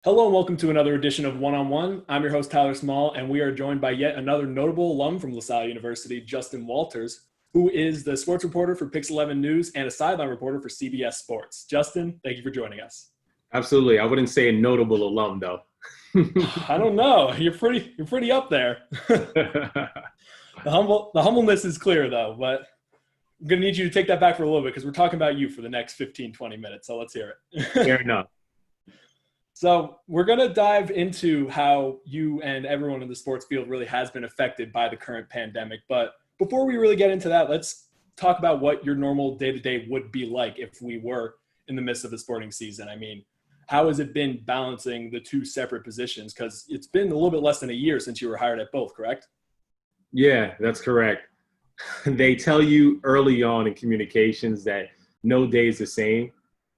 Hello and welcome to another edition of One on One. I'm your host, Tyler Small, and we are joined by yet another notable alum from LaSalle University, Justin Walters, who is the sports reporter for PIX 11 News and a sideline reporter for CBS Sports. Justin, thank you for joining us. Absolutely. I wouldn't say a notable alum, though. I don't know. You're pretty up there. The humbleness is clear, though, but I'm going to need you to take that back for a little bit because we're talking about you for the next 15, 20 minutes, so let's hear it. Fair enough. So we're going to dive into how you and everyone in the sports field really has been affected by the current pandemic. But before we really get into that, let's talk about what your normal day-to-day would be like if we were in the midst of the sporting season. I mean, how has it been balancing the two separate positions? Because it's been a little bit less than a year since you were hired at both, correct? Yeah, that's correct. They tell you early on in communications that no day is the same,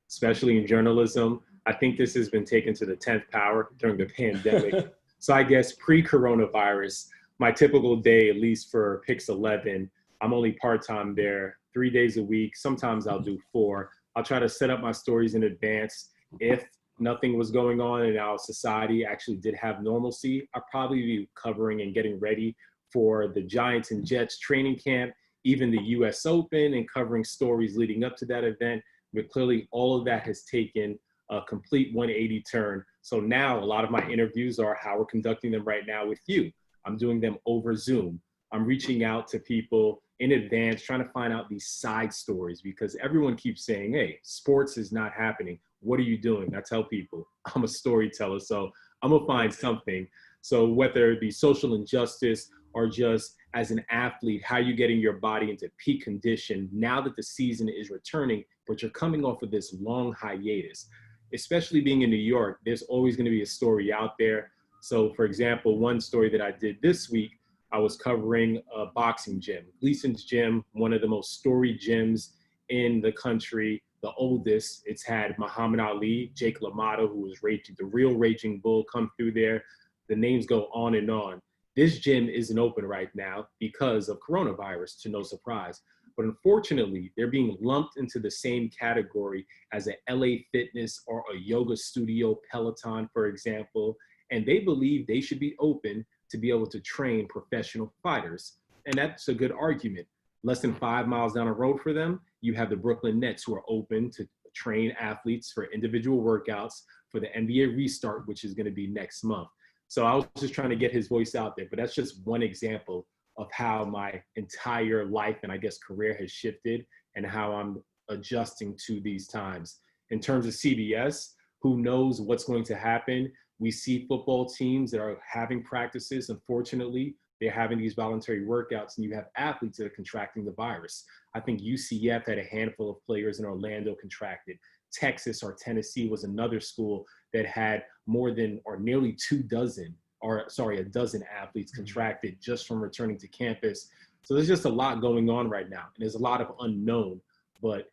especially in journalism. I think this has been taken to the 10th power during the pandemic. So I guess pre-coronavirus, my typical day, at least for PIX 11, I'm only part-time there 3 days a week. Sometimes I'll do 4. I'll try to set up my stories in advance. If nothing was going on and our society actually did have normalcy, I'd probably be covering and getting ready for the Giants and Jets training camp, even the US Open, and covering stories leading up to that event. But clearly all of that has taken a complete 180 turn. So now a lot of my interviews are how we're conducting them right now with you. I'm doing them over Zoom. I'm reaching out to people in advance, trying to find out these side stories because everyone keeps saying, hey, sports is not happening. What are you doing? I tell people I'm a storyteller, so I'm gonna find something. So whether it be social injustice or just as an athlete, how you getting your body into peak condition now that the season is returning, but you're coming off of this long hiatus. Especially being in New York, there's always going to be a story out there. So, for example, one story that I did this week, I was covering a boxing gym, Gleason's Gym, one of the most storied gyms in the country, the oldest. It's had Muhammad Ali, Jake LaMotta, who was the real Raging Bull, come through there. The names go on and on. This gym isn't open right now because of coronavirus, to no surprise. But unfortunately, they're being lumped into the same category as an LA Fitness or a yoga studio, Peloton, for example. And they believe they should be open to be able to train professional fighters. And that's a good argument. Less than 5 miles down the road for them, you have the Brooklyn Nets who are open to train athletes for individual workouts for the NBA restart, which is going to be next month. So I was just trying to get his voice out there, but that's just one example of how my entire life and I guess career has shifted and how I'm adjusting to these times. In terms of CBS, who knows what's going to happen? We see football teams that are having practices. Unfortunately, they're having these voluntary workouts and you have athletes that are contracting the virus. I think UCF had a handful of players in Orlando contracted. Texas or Tennessee was another school that had more than or nearly a dozen athletes contracted just from returning to campus. So there's just a lot going on right now. And there's a lot of unknown. But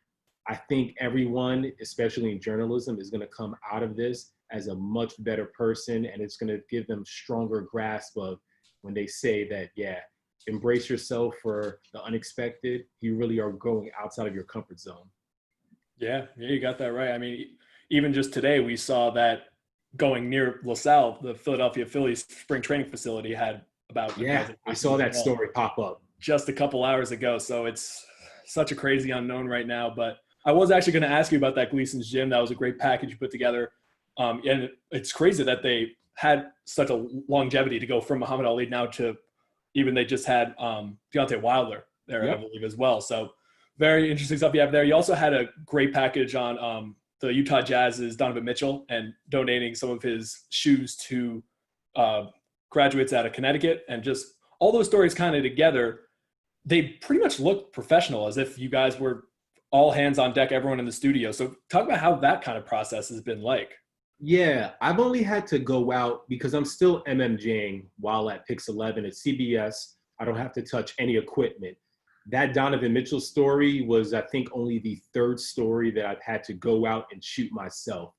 I think everyone, especially in journalism, is going to come out of this as a much better person. And it's going to give them stronger grasp of when they say that, yeah, embrace yourself for the unexpected. You really are going outside of your comfort zone. Yeah, you got that right. I mean, even just today, we saw that going near LaSalle, the Philadelphia Phillies spring training facility had about I saw that story pop up just a couple hours ago. So it's such a crazy unknown right now. But I was actually going to ask you about that Gleason's Gym. That was a great package you put together. And it's crazy that they had such a longevity to go from Muhammad Ali now to even they just had Deontay Wilder there, yep. I believe, as well. So very interesting stuff you have there. You also had a great package on the Utah Jazz's Donovan Mitchell and donating some of his shoes to graduates out of Connecticut, and just all those stories kind of together, they pretty much look professional, as if you guys were all hands on deck, everyone in the studio. So talk about how that kind of process has been like. Yeah, I've only had to go out because I'm still MMJing while at PIX 11 at CBS. I don't have to touch any equipment. That Donovan Mitchell story was, I think, only the third story that I've had to go out and shoot myself.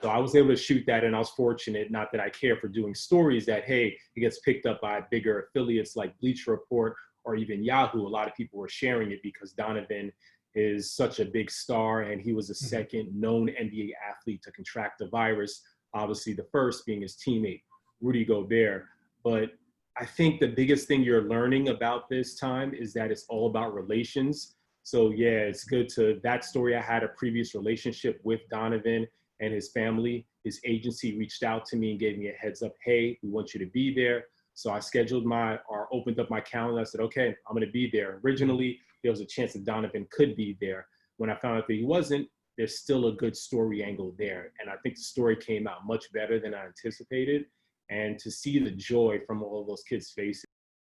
So I was able to shoot that, and I was fortunate, not that I care for doing stories that, hey, it gets picked up by bigger affiliates like Bleacher Report or even Yahoo. A lot of people were sharing it because Donovan is such a big star, and he was the second known NBA athlete to contract the virus. Obviously, the first being his teammate, Rudy Gobert. But I think the biggest thing you're learning about this time is that it's all about relations. So yeah, it's good to that story. I had a previous relationship with Donovan and his family. His agency reached out to me and gave me a heads up. Hey, we want you to be there. So I scheduled or opened up my calendar. I said, okay, I'm going to be there. Originally, there was a chance that Donovan could be there. When I found out that he wasn't, there's still a good story angle there. And I think the story came out much better than I anticipated. And to see the joy from all those kids' faces,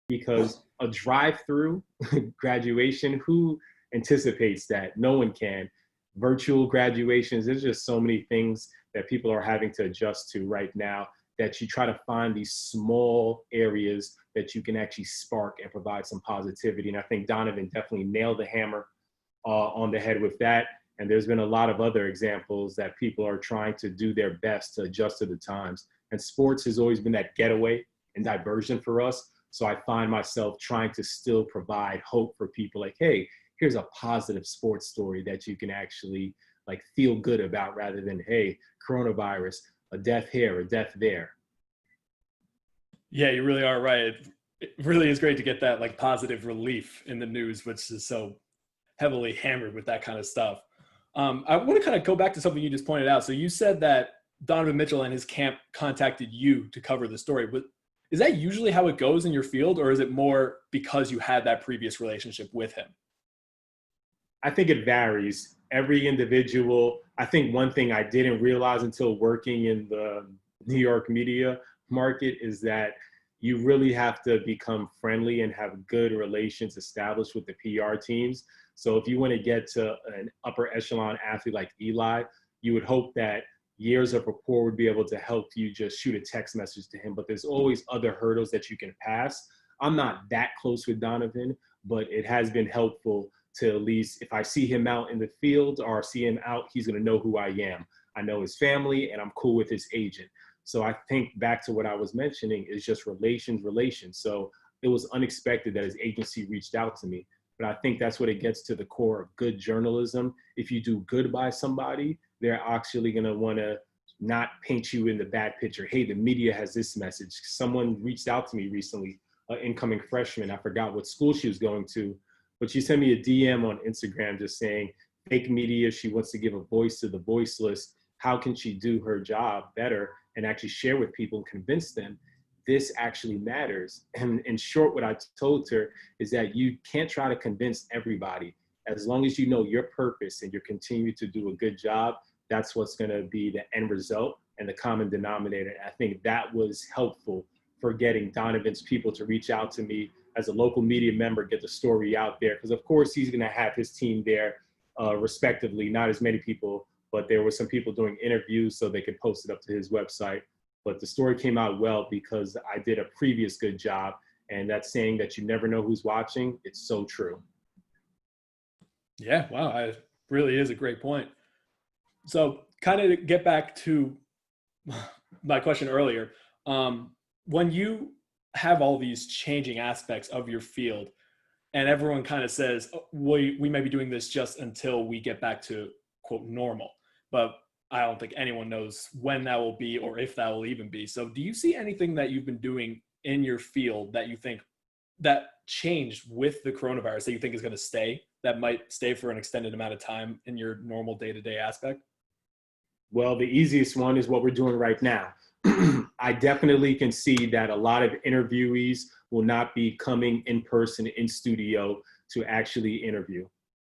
because a drive-through graduation, who anticipates that? No one can. Virtual graduations, there's just so many things that people are having to adjust to right now, that you try to find these small areas that you can actually spark and provide some positivity. And I think Donovan definitely nailed the hammer on the head with that. And there's been a lot of other examples that people are trying to do their best to adjust to the times. And sports has always been that getaway and diversion for us. So I find myself trying to still provide hope for people, like, hey, here's a positive sports story that you can actually like feel good about, rather than, hey, coronavirus, a death here, a death there. Yeah, you really are right. It really is great to get that like positive relief in the news, which is so heavily hammered with that kind of stuff. I want to kind of go back to something you just pointed out. So you said that Donovan Mitchell and his camp contacted you to cover the story, but is that usually how it goes in your field, or is it more because you had that previous relationship with him? I think it varies. Every individual, I think one thing I didn't realize until working in the New York media market is that you really have to become friendly and have good relations established with the PR teams. So if you want to get to an upper echelon athlete like Eli, you would hope that years of rapport would be able to help you just shoot a text message to him. But there's always other hurdles that you can pass. I'm not that close with Donovan, but it has been helpful to at least, if I see him out in the field or see him out, he's going to know who I am. I know his family and I'm cool with his agent. So I think back to what I was mentioning is just relations. So it was unexpected that his agency reached out to me. But I think that's what it gets to the core of good journalism. If you do good by somebody, they're actually going to want to not paint you in the bad picture. Hey, the media has this message. Someone reached out to me recently, an incoming freshman. I forgot what school she was going to, but she sent me a DM on Instagram just saying, fake media, she wants to give a voice to the voiceless. How can she do her job better and actually share with people and convince them this actually matters? And in short, what I told her is that you can't try to convince everybody. As long as you know your purpose and you continue to do a good job, that's what's going to be the end result and the common denominator. I think that was helpful for getting Donovan's people to reach out to me as a local media member, get the story out there. Because of course he's going to have his team there respectively, not as many people, but there were some people doing interviews so they could post it up to his website. But the story came out well because I did a previous good job. And that saying that you never know who's watching, it's so true. Yeah, wow, it really is a great point. So kind of to get back to my question earlier, when you have all these changing aspects of your field and everyone kind of says, oh, we may be doing this just until we get back to quote normal, but I don't think anyone knows when that will be or if that will even be. So do you see anything that you've been doing in your field that you think that changed with the coronavirus that you think is going to stay, that might stay for an extended amount of time in your normal day-to-day aspect? Well, the easiest one is what we're doing right now. I definitely can see that a lot of interviewees will not be coming in person in studio to actually interview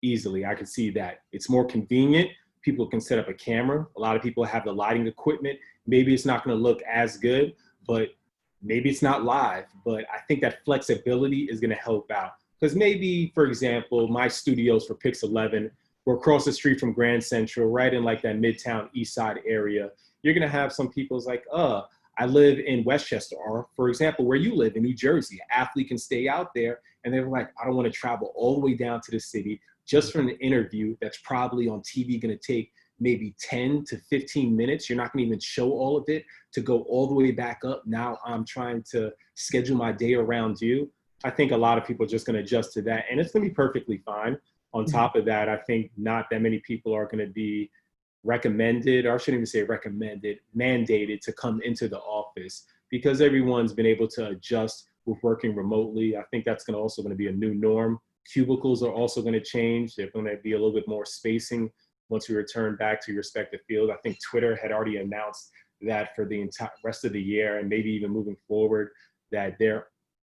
easily. I can see that. It's more convenient. People can set up a camera. A lot of people have the lighting equipment. Maybe it's not going to look as good, but maybe it's not live. But I think that flexibility is going to help out. Because maybe, for example, my studios for PIX 11, we're across the street from Grand Central, right in like that Midtown East Side area. You're going to have some people's like, I live in Westchester, or for example, where you live in New Jersey. An athlete can stay out there and they're like, I don't want to travel all the way down to the city just for an interview that's probably on TV going to take maybe 10 to 15 minutes. You're not going to even show all of it to go all the way back up. Now I'm trying to schedule my day around you. I think a lot of people are just going to adjust to that, and it's going to be perfectly fine. On top of that, I think not that many people are going to be recommended, or I shouldn't even say recommended, mandated to come into the office because everyone's been able to adjust with working remotely. I think that's also going to be a new norm. Cubicles are also going to change. There's going to be a little bit more spacing once we return back to your respective field. I think Twitter had already announced that for the entire rest of the year and maybe even moving forward, that their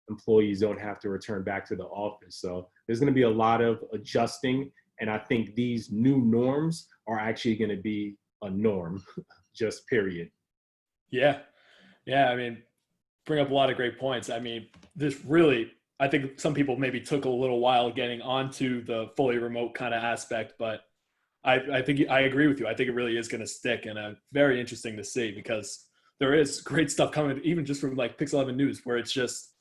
employees don't have to return back to the office. So there's going to be a lot of adjusting. And I think these new norms are actually going to be a norm, just period. Yeah. Yeah. I mean, bring up a lot of great points. I mean, this really, I think some people maybe took a little while getting onto the fully remote kind of aspect, but I think I agree with you. I think it really is going to stick, and very interesting to see because there is great stuff coming, even just from like Pix 11 News, where it's just,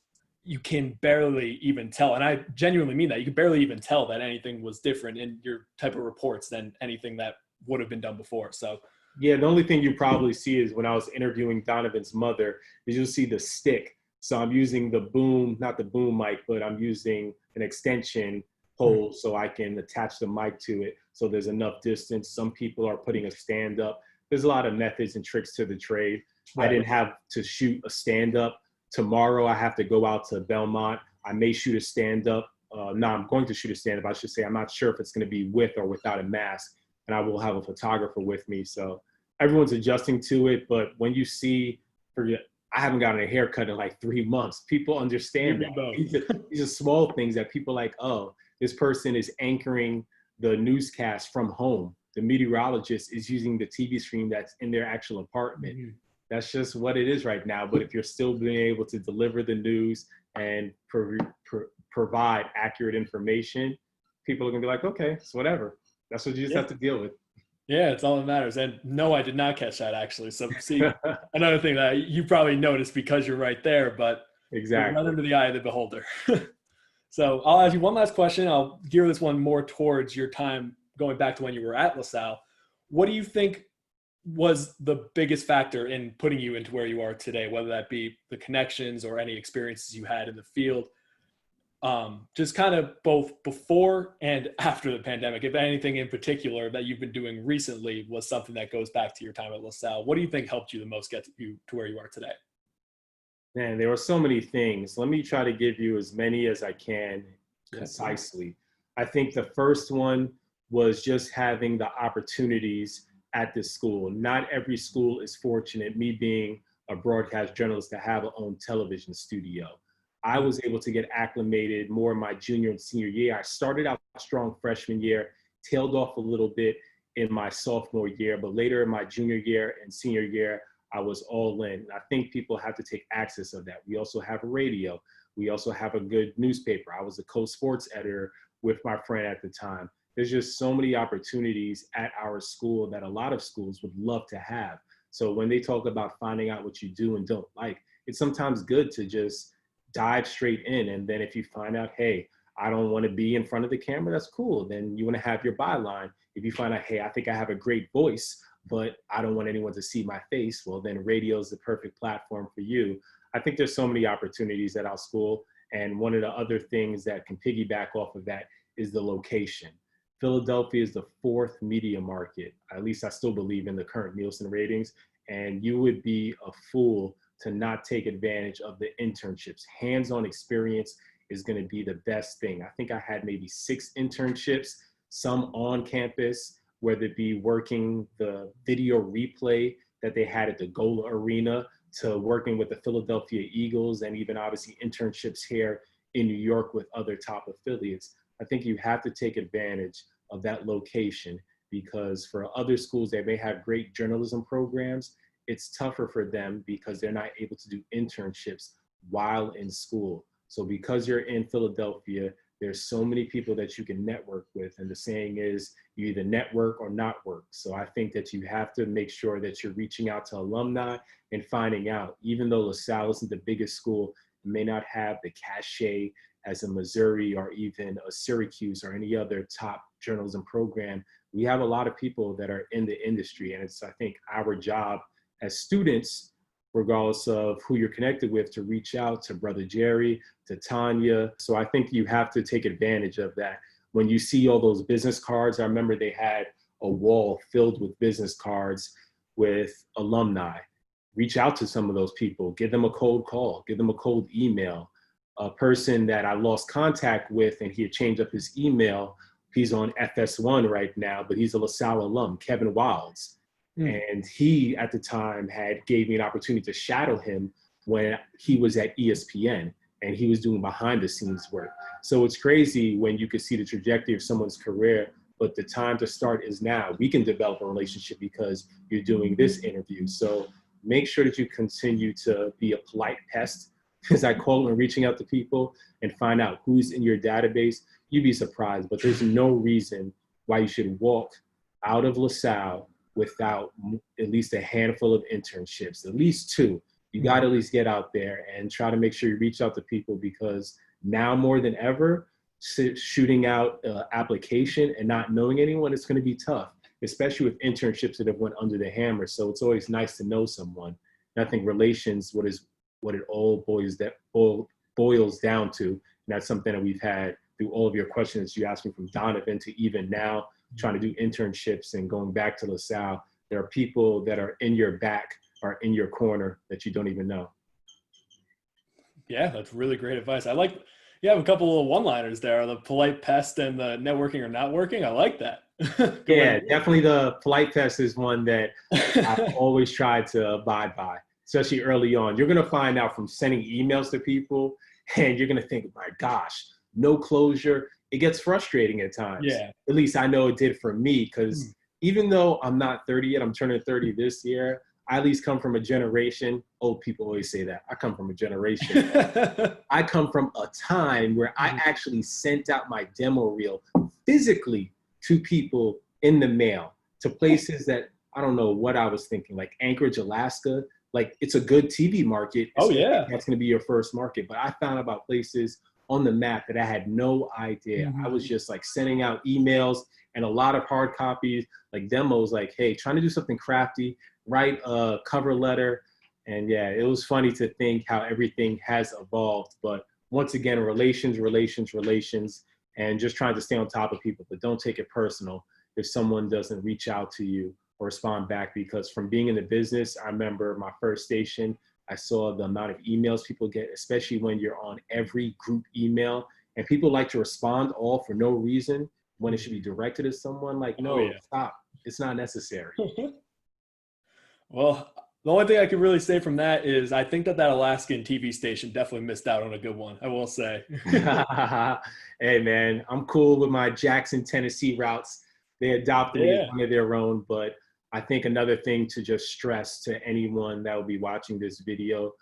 you can barely even tell. And I genuinely mean that. You can barely even tell that anything was different in your type of reports than anything that would have been done before. So yeah, the only thing you probably see is when I was interviewing Donovan's mother, is you'll see the stick. So I'm using the boom, not the boom mic, but I'm using an extension pole so I can attach the mic to it. So there's enough distance. Some people are putting a stand up. There's a lot of methods and tricks to the trade. Right. I didn't have to shoot a stand up. Tomorrow I have to go out to Belmont. I may shoot a stand up. No, I'm going to shoot a stand up. I should say, I'm not sure if it's going to be with or without a mask, and I will have a photographer with me. So everyone's adjusting to it. But when you see, I haven't gotten a haircut in like 3 months. People understand that. These are small things that people like, oh, this person is anchoring the newscast from home. The meteorologist is using the TV screen that's in their actual apartment. Mm-hmm. That's just what it is right now. But if you're still being able to deliver the news and provide accurate information, people are going to be like, okay, it's whatever. That's what you just have to deal with. Yeah, it's all that matters. And no, I did not catch that actually. So see, another thing that you probably noticed because you're right there, but exactly, right under the eye of the beholder. So I'll ask you one last question. I'll gear this one more towards your time going back to when you were at LaSalle. What do you think was the biggest factor in putting you into where you are today, whether that be the connections or any experiences you had in the field? Just kind of both before and after the pandemic, if anything in particular that you've been doing recently was something that goes back to your time at LaSalle. What do you think helped you the most get you to where you are today? Man, there were so many things. Let me try to give you as many as I can concisely. I think the first one was just having the opportunities at this school. Not every school is fortunate, me being a broadcast journalist, to have a own television studio. I was able to get acclimated more in my junior and senior year. I started out strong freshman year, tailed off a little bit in my sophomore year, but later in my junior year and senior year, I was all in. I think people have to take access of that. We also have a radio. We also have a good newspaper. I was a co-sports editor with my friend at the time. There's just so many opportunities at our school that a lot of schools would love to have. So when they talk about finding out what you do and don't like, it's sometimes good to just dive straight in. And then if you find out, hey, I don't want to be in front of the camera, that's cool. Then you want to have your byline. If you find out, hey, I think I have a great voice, but I don't want anyone to see my face, well, then radio is the perfect platform for you. I think there's so many opportunities at our school. And one of the other things that can piggyback off of that is the location. Philadelphia is the fourth media market. At least I still believe in the current Nielsen ratings. And you would be a fool to not take advantage of the internships. Hands-on experience is going to be the best thing. I think I had maybe 6 internships, some on campus, whether it be working the video replay that they had at the Gola Arena, to working with the Philadelphia Eagles, and even obviously internships here in New York with other top affiliates. I think you have to take advantage of that location, because for other schools that may have great journalism programs, it's tougher for them because they're not able to do internships while in school. So because you're in Philadelphia, there's so many people that you can network with. And the saying is, you either network or not work. So I think that you have to make sure that you're reaching out to alumni and finding out, even though LaSalle isn't the biggest school, it may not have the cachet as a Missouri or even a Syracuse or any other top journalism program. We have a lot of people that are in the industry. And it's, I think, our job as students, regardless of who you're connected with, to reach out to Brother Jerry, to Tanya. So I think you have to take advantage of that. When you see all those business cards, I remember they had a wall filled with business cards with alumni. Reach out to some of those people, give them a cold call, give them a cold email. A person that I lost contact with and he had changed up his email. He's on FS1 right now, but he's a LaSalle alum, Kevin Wilds. And he, at the time, gave me an opportunity to shadow him when he was at ESPN and he was doing behind the scenes work. So it's crazy when you can see the trajectory of someone's career, but the time to start is now. We can develop a relationship because you're doing this interview. So make sure that you continue to be a polite pest, as I call it, when reaching out to people and find out who's in your database. You'd be surprised, but there's no reason why you should walk out of LaSalle without at least a handful of internships, at least 2. You got to at least get out there and try to make sure you reach out to people, because now more than ever, shooting out application and not knowing anyone, it's going to be tough, especially with internships that have went under the hammer. So it's always nice to know someone. And I think relations, what it all boils down to, and that's something that we've had through all of your questions you asked me, from Donovan to even now, trying to do internships and going back to LaSalle. There are people that are in your back or in your corner that you don't even know. Yeah, that's really great advice. You have a couple little one-liners there, the polite pest and the networking or not working. I like that. Yeah, definitely the polite pest is one that I've always tried to abide by, especially early on. You're going to find out from sending emails to people, and you're going to think, my gosh, no closure. It gets frustrating at times. Yeah. At least I know it did for me, because even though I'm not 30 yet, I'm turning 30 this year, I at least come from a generation. Old people always say that. I come from a generation. I come from a time where I actually sent out my demo reel physically to people in the mail, to places that I don't know what I was thinking, like Anchorage, Alaska. Like, it's a good TV market. Oh, yeah. That's going to be your first market. But I found about places on the map that I had no idea. I was just like sending out emails and a lot of hard copies, like demos, like, hey, trying to do something crafty, write a cover letter. And yeah, it was funny to think how everything has evolved. But once again, relations, and just trying to stay on top of people. But don't take it personal if someone doesn't reach out to you or respond back, because from being in the business, I remember my first station, I saw the amount of emails people get, especially when you're on every group email, and people like to respond all for no reason when it should be directed at someone. Like, no, stop. It's not necessary. Well, the only thing I could really say from that is I think that Alaskan TV station definitely missed out on a good one, I will say. Hey, man, I'm cool with my Jackson, Tennessee routes. They adopted me as one of their own, but I think another thing to just stress to anyone that will be watching this video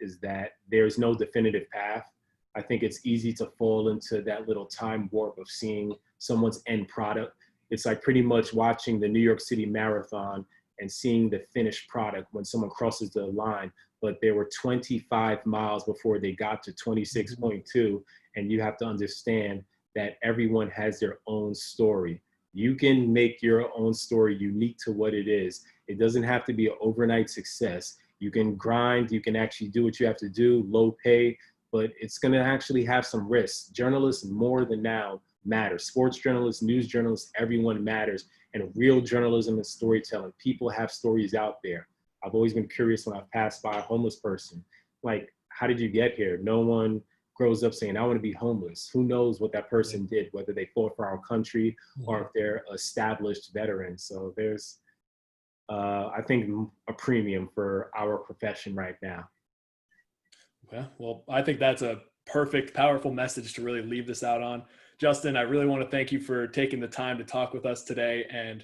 is that there's no definitive path. I think it's easy to fall into that little time warp of seeing someone's end product. It's like pretty much watching the New York City Marathon and seeing the finished product when someone crosses the line, but there were 25 miles before they got to 26.2. And you have to understand that everyone has their own story. You can make your own story unique to what it is. It doesn't have to be an overnight success. You can grind, you can actually do what you have to do, low pay, but it's going to actually have some risks. Journalists more than now matter. Sports journalists, news journalists, everyone matters. And real journalism and storytelling. People have stories out there. I've always been curious when I've passed by a homeless person. Like, how did you get here? No one grows up saying, I want to be homeless. Who knows what that person did, whether they fought for our country or if they're established veterans. So there's, I think, a premium for our profession right now. Yeah, well, I think that's a perfect, powerful message to really leave this out on. Justin, I really want to thank you for taking the time to talk with us today, and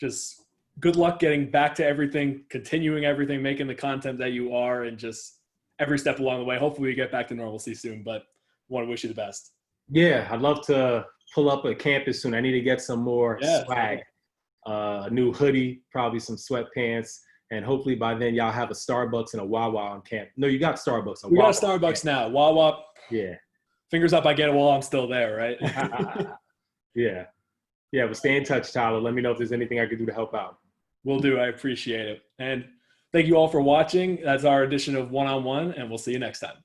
just good luck getting back to everything, continuing everything, making the content that you are, and just every step along the way. Hopefully we get back to normalcy soon, but want to wish you the best. Yeah, I'd love to pull up a campus soon. I need to get some more swag, a new hoodie, probably some sweatpants, and hopefully by then y'all have a Starbucks and a Wawa on camp. No, you got Starbucks. We got a Starbucks now. Wawa. Yeah. Fingers up, I get it while I'm still there, right? Yeah. Yeah, but stay in touch, Tyler. Let me know if there's anything I could do to help out. Will do. I appreciate it. And thank you all for watching. That's our edition of One-on-One, and we'll see you next time.